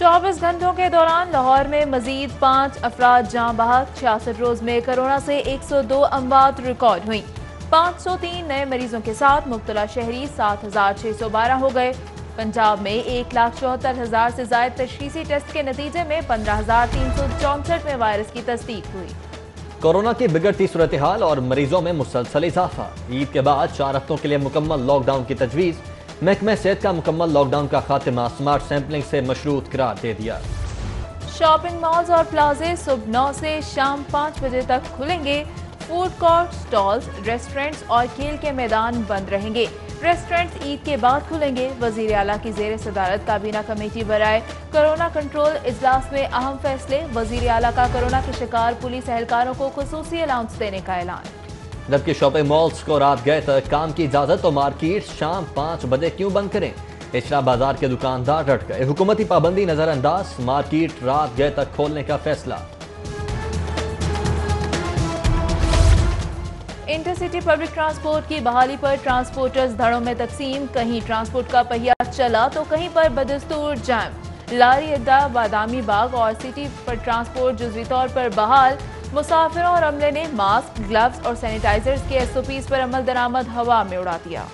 24 घंटों के दौरान लाहौर में मजीद 5 अफराद जाँ बहक। 66 रोज में कोरोना से 102 अमवात रिकॉर्ड हुई। 503 नए मरीजों के साथ मुब्तला शहरी 7,612 हो गए। पंजाब में 1,74,000 से ज्यादा तशखीसी टेस्ट के नतीजे में 15,364 में वायरस की तस्दीक हुई। कोरोना की बिगड़ती सूरत हाल और मरीजों में मुसलसल इजाफा। ईद के बाद 4 हफ्तों के लिए मुकम्मल लॉकडाउन की तजवीज़। महकमा सेहत का मुकम्मल लॉकडाउन का खात्मा स्मार्ट सैंपलिंग से मशरूत करार दे दिया। शॉपिंग मॉल्स और प्लाजे सुबह 9 से शाम 5 बजे तक खुलेंगे। फूड कोर्ट, स्टॉल्स, रेस्टोरेंट्स और खेल के मैदान बंद रहेंगे। रेस्टोरेंट्स ईद के बाद खुलेंगे। वजीर आला की जेर सदारत काबीना कमेटी बराए कोरोना कंट्रोल इजलास में अहम फैसले। वजीर आला का कोरोना के शिकार पुलिस एहलकारों को खुसूसी अलाउंस देने का ऐलान। जबकि शॉपिंग मॉल्स को रात गए तक काम की इजाजत तो मार्केट शाम 5 बजे क्यों बंद करें? इशरा बाजार के दुकानदार डट गए। हुकूमती पाबंदी नजरअंदाज, मार्केट रात गए तक खोलने का फैसला। इंटरसिटी पब्लिक ट्रांसपोर्ट की बहाली पर ट्रांसपोर्टर्स धड़ों में तकसीम। कहीं ट्रांसपोर्ट का पहिया चला तो कहीं पर बदस्तूर जाम। लारी अड्डा, बादामी बाग और सिटी पर ट्रांसपोर्ट जुज़वी तौर पर बहाल। मुसाफिरों और अमले ने मास्क, ग्लव्स और सैनिटाइजर्स के SOPs पर अमल दरामद हवा में उड़ा दिया।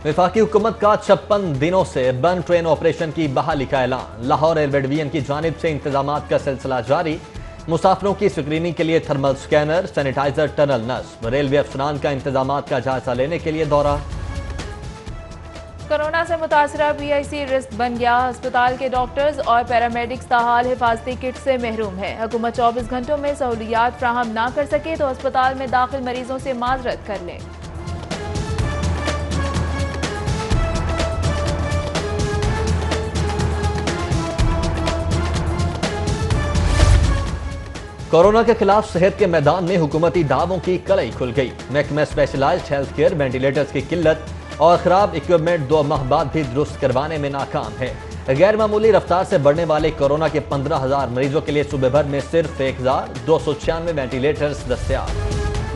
वफाकी हुकूमत का 56 दिनों से बंद ट्रेन ऑपरेशन की बहाली का ऐलान। लाहौर रेलवे डिवीजन की जानिब से इंतजामात का सिलसिला जारी। मुसाफिरों की स्क्रीनिंग के लिए थर्मल स्कैनर, सैनिटाइजर, टनल नस्ब। रेलवे अफसरान का इंतजामात का जायजा लेने के लिए दौरा। कोरोना से मुतासरा PIC रिस्क बन गया। अस्पताल के डॉक्टर्स और पैरामेडिक्स ताहाल हिफाजती किट से महरूम है। हुकूमत 24 घंटों में सहूलियात फ्राहम ना कर सके तो अस्पताल में दाखिल मरीजों से माजरत कर लें। कोरोना के खिलाफ सेहत के मैदान में हुकूमती दावों की कलई खुल गई। महकमा स्पेशलाइज्ड हेल्थ केयर वेंटिलेटर्स की किल्लत और खराब इक्विपमेंट 2 माह बाद भी दुरुस्त करवाने में नाकाम है। गैर मामूली रफ्तार से बढ़ने वाले कोरोना के 15,000 मरीजों के लिए सूबे भर में सिर्फ 1,296 वेंटिलेटर्स दस्तयाब।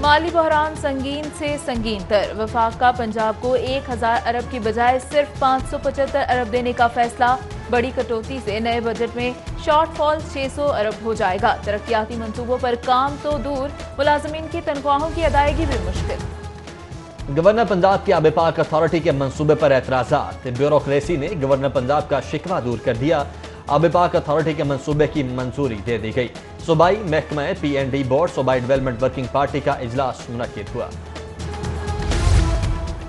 माली बहरान संगीन से संगीन तर। वफाक का पंजाब को 1,000 अरब की बजाय सिर्फ 575 अरब देने का फैसला। बड़ी कटौती से नए बजट में शॉर्टफॉल 600 अरब हो जाएगा। तरक्याती मंसूबों पर काम तो दूर, मुलाजमीन की तनख्वाहों की अदायगी भी मुश्किल। गवर्नर पंजाब की आबे पाक अथॉरिटी के मंसूबे पर एतराजात। ब्यूरोक्रेसी ने गवर्नर पंजाब का शिकवा दूर कर दिया। आबे पाक अथॉरिटी के मंसूबे की मंजूरी दे दी गई। सूबाई महकमा PND बोर्ड सूबाई डेवलपमेंट वर्किंग पार्टी का इजलास मुनक्किद हुआ।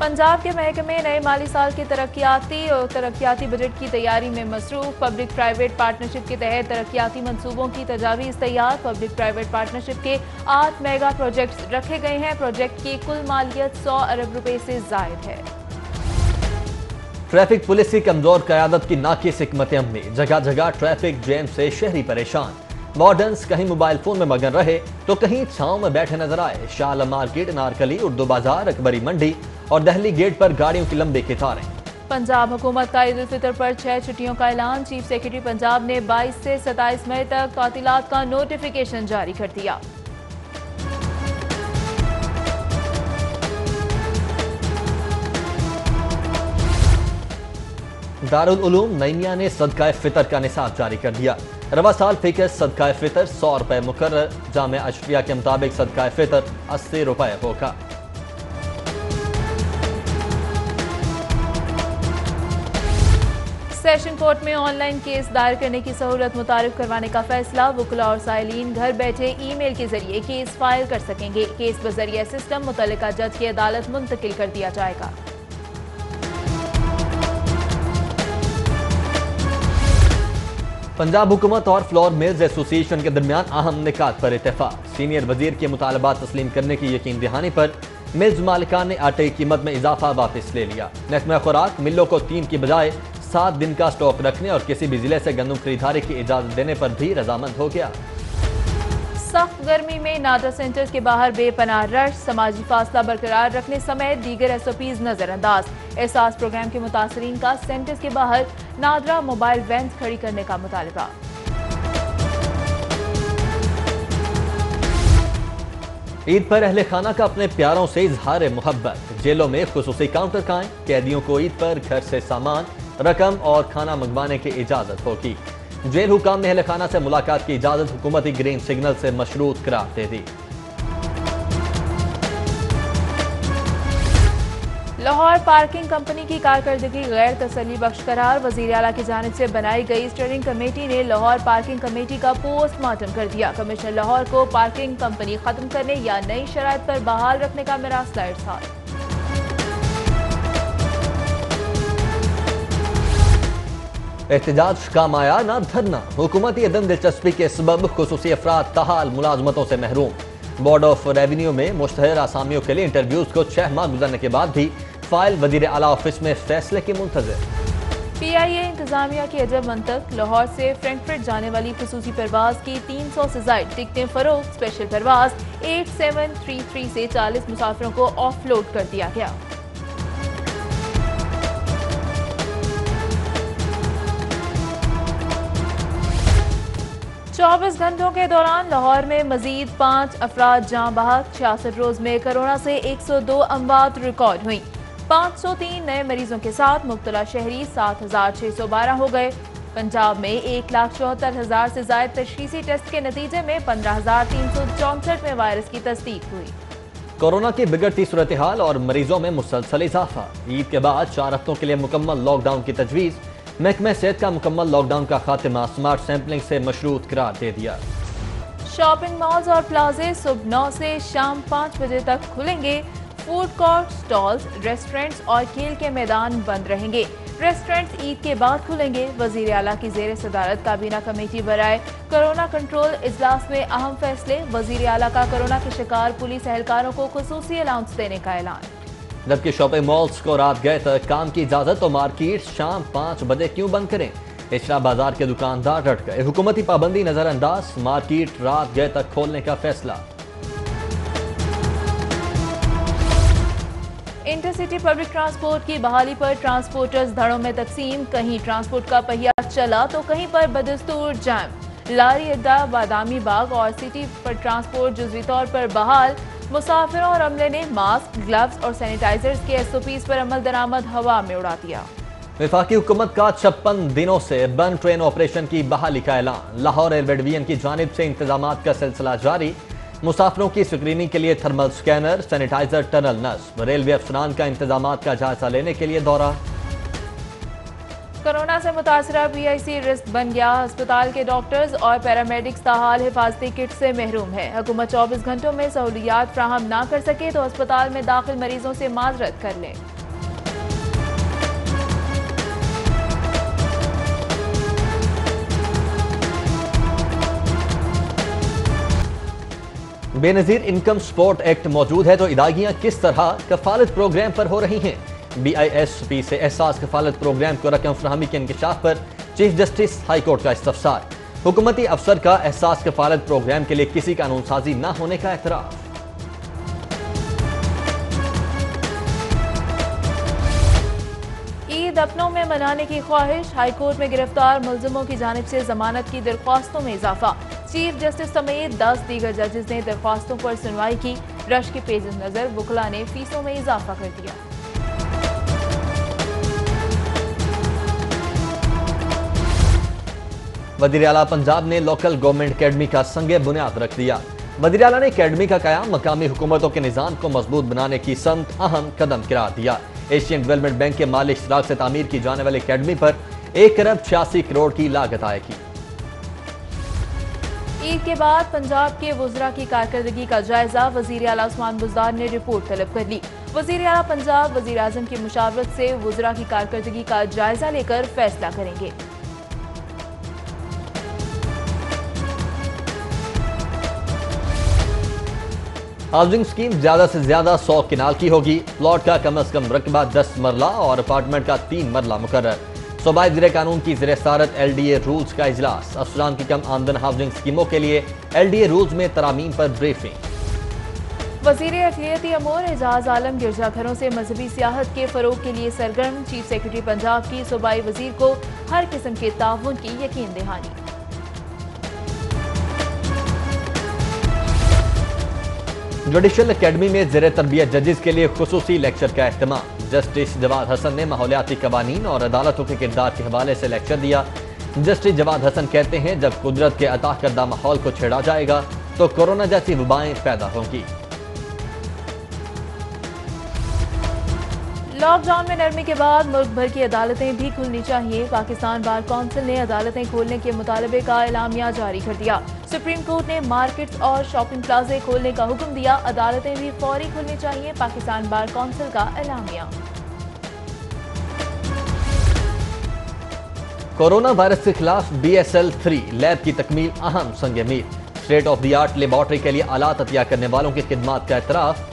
पंजाब के महकमे नए माली साल के तरक्याती बजट की तैयारी में मसरूफ। पब्लिक प्राइवेट पार्टनरशिप के तहत तरक्याती मंसूबों की तजावीज़ तैयार। पब्लिक प्राइवेट पार्टनरशिप के 8 मेगा प्रोजेक्ट्स रखे गए हैं। प्रोजेक्ट की कुल मालियत 100 अरब रुपए से जायद है। ट्रैफिक पुलिस की कमजोर क़यादत की नाकिस हिकमत अमली। जगह जगह ट्रैफिक जैम से शहरी परेशान। मॉडर्न्स कहीं मोबाइल फोन में मगन रहे तो कहीं छांव में बैठे नजर आए। शाह आलम मार्केट, नारकली, उर्दू बाजार, अकबरी मंडी और दहली गेट पर गाड़ियों की लंबी कतारें। पंजाब हुकूमत का ईद उल फितर पर 6 छुट्टियों का ऐलान। चीफ सेक्रेटरी पंजाब ने 22 से 27 मई तक तातीलात का नोटिफिकेशन जारी कर दिया। दारुल उलूम नईमिया ने सदका फितर का निसाब जारी कर दिया। रवा साल फीके सदका फितर 100 रुपए मुकर्रर। जामे अशरिया के मुताबिक सदका फितर 80 रुपए होगा। सेशन कोर्ट में ऑनलाइन केस दायर करने की सहूलत मुतारिफ करवाने का फैसला। वुकला और साइलिन घर बैठे ईमेल के जरिए केस फाइल कर सकेंगे। केस बजरिया सिस्टम मुतल्लिका जज की अदालत मुंतकिल कर दिया जाएगा। पंजाब हुकूमत और फ्लोर मिल्स एसोसिएशन के दरमियान अहम निकात पर इत्तेफाक। सीनियर वजीर के मुतालबात तस्लीम करने की यकीन दहानी पर मिल्स मालिकान ने आटे की कीमत में इजाफा वापस ले लिया। महकमा खुराक मिलों को 3 की बजाय 7 दिन का स्टॉक रखने और किसी भी जिले से गंदम खरीदारी की इजाजत देने पर भी रजामंद हो गया। सख्त गर्मी में नादरा सेंटर्स के बाहर बेपनाह रश। समाजी फासला बरकरार रखने समेत दीगर SOPs नजरअंदाज। एहसास प्रोग्राम के मुतासरीन का सेंटर्स के बाहर नादरा मोबाइल वैन खड़ी करने का मुतालबा। ईद पर अहले खाना का अपने प्यारों से इजहार मोहब्बत। जेलों में खुसूसी काउंटर कायम। कैदियों को ईद पर घर से सामान, रकम और खाना मंगवाने की इजाजत होगी। जेल हुकाम ने अहल खाना से मुलाकात की इजाजत हुकूमती ग्रीन सिग्नल से मशरूत करार दे दी। लाहौर पार्किंग कंपनी की कारकर्दगी गैर तसल्ली बख्श करार। वजीर आला की जानिब से बनाई गई स्टीयरिंग कमेटी ने लाहौर पार्किंग कमेटी का पोस्टमार्टम कर दिया। कमिश्नर लाहौर को पार्किंग कंपनी खत्म करने या नई शराइत पर बहाल रखने का मरासला इरसाल। एहतजाज काम आया ना धरना। हुकूमती अदम दिलचस्पी के सबब खुसूसी अफराद ताहाल मुलाजमतों से महरूम। बोर्ड ऑफ रेवेन्यू में मुश्तहर आसामियों के लिए इंटरव्यूज को 6 माह गुजरने के बाद भी फाइल वजीर आला ऑफिस में फैसले की मुंतज़िर। PIA इंतजामिया की अजब मंतक। लाहौर से फ्रैंकफर्ट जाने वाली खुसूसी परवाज की 300 से जायद टिकटें फरोख्त। स्पेशल परवाज 8733 से 40 मुसाफिरों को ऑफलोड कर दिया गया। चौबीस घंटों के दौरान लाहौर में मजीद 5 अफराद जाँ बहक। 66 रोज में कोरोना से 102 अमवात रिकॉर्ड हुई। 503 नए मरीजों के साथ मुब्तला शहरी 7612 हो गए। पंजाब में 1,74,000 से ज्यादा तशखीसी टेस्ट के नतीजे में 15,364 में वायरस की तस्दीक हुई। कोरोना की बिगड़ती सूरत हाल और मरीजों में मुसलसल इजाफा। ईद के बाद 4 हफ्तों के लिए मुकम्मल लॉकडाउन की तजवीज़। महकमा सेहत का मुकम्मल लॉकडाउन का खात्मा स्मार्ट सैंपलिंग से मशरूत करार दे दिया। शॉपिंग मॉल्स और प्लाजे सुबह 9 से शाम 5 बजे तक खुलेंगे। फूड कोर्ट, स्टॉल्स, रेस्टोरेंट्स और खेल के मैदान बंद रहेंगे। रेस्टोरेंट्स ईद के बाद खुलेंगे। वजीर आला की जेर सदारत काबीना कमेटी बराए कोरोना कंट्रोल इजलास में अहम फैसले। वजीर आला का कोरोना के शिकार पुलिस एहलकारों को खुसूसी अलाउंस देने का ऐलान। जबकि शॉपिंग मॉल्स को रात गए तक काम की इजाजत तो मार्केट शाम 5 बजे क्यों बंद करें। इशरा बाजार के दुकानदार डट गए। हुकूमती पाबंदी नजरअंदाज। मार्केट रात गए तक खोलने का फैसला। इंटरसिटी पब्लिक ट्रांसपोर्ट की बहाली पर ट्रांसपोर्टर्स धड़ों में तकसीम। कहीं ट्रांसपोर्ट का पहिया चला तो कहीं पर बदस्तूर जाम। लारी अड्डा, बादामी बाग और सिटी पर ट्रांसपोर्ट जुज़वी तौर पर बहाल। मुसाफिरों और अमले ने मास्क, ग्लव्स और सैनिटाइजर्स के SOPs पर अमल दरामद हवा में उड़ा दिया। वफाकी हुकूमत का 56 दिनों से बंद ट्रेन ऑपरेशन की बहाली का ऐलान। लाहौर रेलवे डिवीजन की जानिब से इंतजामात का सिलसिला जारी। मुसाफिरों की स्क्रीनिंग के लिए थर्मल स्कैनर, सैनिटाइजर, टनल नस्ब। रेलवे अफसरान का इंतजामात का जायजा लेने के लिए दौरा। कोरोना से मुतासरा PIC रिस्क बन गया। अस्पताल के डॉक्टर्स और पैरामेडिक्स ताहाल हिफाजती किट से महरूम है। हुकूमत 24 घंटों में सहूलियात फ्राहम ना कर सके तो अस्पताल में दाखिल मरीजों से माजरत कर लें। बेनजीर इनकम सपोर्ट एक्ट मौजूद है तो इदागियां किस तरह कफालत प्रोग्राम पर हो रही हैं। BISP से एहसास कफालत प्रोग्राम को रकम फराहमी के इंकशाफ पर चीफ जस्टिस हाई कोर्ट का इस्तफसार। हुकूमती अफसर का एहसास कफालत प्रोग्राम के लिए किसी कानून साजी न होने का एतराफ। ईद अपनों में मनाने की ख्वाहिश। हाई कोर्ट में गिरफ्तार मुलजिमों की जानिब से जमानत की दरख्वास्तों में इजाफा। चीफ जस्टिस समेत 10 दीगर जजेस ने दरख्वास्तों पर सुनवाई की। रश के पेश नजर वकला ने फीसों में इजाफा कर दिया। वज़ीर आला पंजाब ने लोकल गवर्नमेंट अकेडमी का संगे बुनियाद रख दिया। वज़ीर आला ने अकेडमी का क़याम मकामी हुकूमतों के निज़ाम को मजबूत बनाने की समत अहम कदम करार दिया। एशियन डेवलपमेंट बैंक के माली इश्तराक से तामीर की जाने वाली अकेडमी पर 1 अरब 86 करोड़ की लागत आएगी। ईद के बाद पंजाब के वज़रा की कारकर्दगी का जायजा। वज़ीर आला उस्मान बुज़दार ने रिपोर्ट तलब कर ली। वज़ीर आला पंजाब वज़ीर आज़म की मुशावरत से वज़रा की कारकर्दगी का जायजा लेकर फैसला करेंगे। हाउसिंग स्कीम ज्यादा से ज्यादा 100 किनाल की होगी। प्लॉट का कम अज कम रकबा 10 मरला और अपार्टमेंट का 3 मरला मुकर्रर। सूबाई ज़िर कानून की ज़िर सदारत LDA रूल्स का इजलास। अफसरान की कम आमदन हाउसिंग स्कीमों के लिए LDA रूल्स में तरामीम पर ब्रीफिंग। वज़ीर अक़लियती अमूर एजाज आलम गिरजाघरों से मजहबी सियाहत के फरोग के लिए सरगर्म। चीफ सेक्रेटरी पंजाब की सूबाई वजीर को हर किस्म के ताउन की यकीन दहानी। जुडिशल अकेडमी में ज़ेर तरबियत जजेस के लिए खुसूसी लेक्चर का एहतमाम। जस्टिस जवाद हसन ने माहौलियाती कवानीन और अदालतों के किरदार के हवाले से लेक्चर दिया। जस्टिस जवाद हसन कहते हैं, जब कुदरत के अता करदा माहौल को छेड़ा जाएगा तो कोरोना जैसी वबाएं पैदा होंगी। लॉकडाउन में नरमी के बाद मुल्क भर की अदालतें भी खुलनी चाहिए। पाकिस्तान बार कौंसिल ने अदालतें खोलने के मुतालबे का एलामिया जारी कर दिया। सुप्रीम कोर्ट ने मार्केट्स और शॉपिंग प्लाजे खोलने का हुक्म दिया। अदालतें भी फौरी खुलनी चाहिए। पाकिस्तान बार कौंसिल का एलामिया। कोरोना वायरस के खिलाफ BSL-3 लैब की तकमील अहम संग मील। State of the art laboratory के लिए आलात अतिया करने वालों की खिदमात का एतराफ।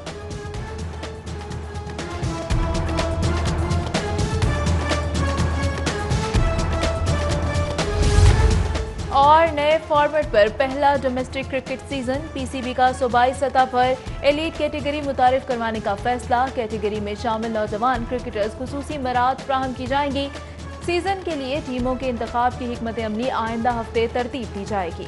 और नए फॉर्मेट पर पहला डोमेस्टिक क्रिकेट सीजन। PCB का सूबाई सतह पर एलीट कैटेगरी मुतारिफ करवाने का फैसला। कैटेगरी में शामिल नौजवान क्रिकेटर्स खुसूसी मराहत फ्राहम की जाएंगी। सीजन के लिए टीमों के इंतखाब की हिकमत अमली आइंदा हफ्ते तरतीब दी जाएगी।